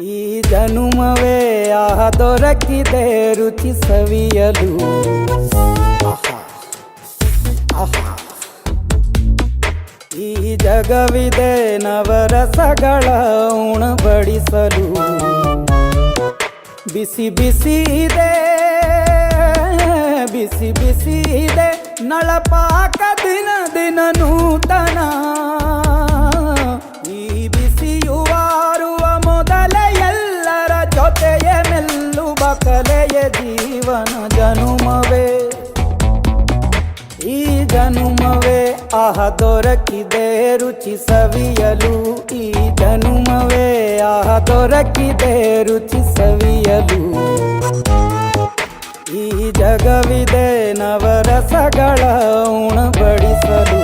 ಈ ಜನುಮವೇ ಆಹ ದೊರಕಿದೆ ರುಚಿ ಸವಿಯಲು. ಈ ಜಗವಿದೆ ನವರಸಗಳ ಉಣಬಡಿಸಲು. ಬಿಸಿ ಬಿಸಿ ಇದೆ, ಬಿಸಿ ಬಿಸಿ ಇದೆ ನಳಪಾಕ ದಿನ ದಿನ ನೂತನ. ಈ ಬಿಸಿಯುವಾರುವ ಮೊದಲೇ ಎಲ್ಲರ ಜೊತೆಯ ಮೆಲ್ಲುವ ಕಲೆಯ ಜೀವನ ಜನುಮವೇ. ಈ ಜನುಮವೇ ಆಹ ದೊರಕಿದೆ ರುಚಿ ಸವಿಯಲು. ಈ ಜನುಮವೇ ಆಹ ದೊರಕಿದೆ ರುಚಿ ಸವಿಯಲು. ಈ ಜಗವಿದೆ ನವರಸಗಳ ಉಣಬಡಿಸಲು.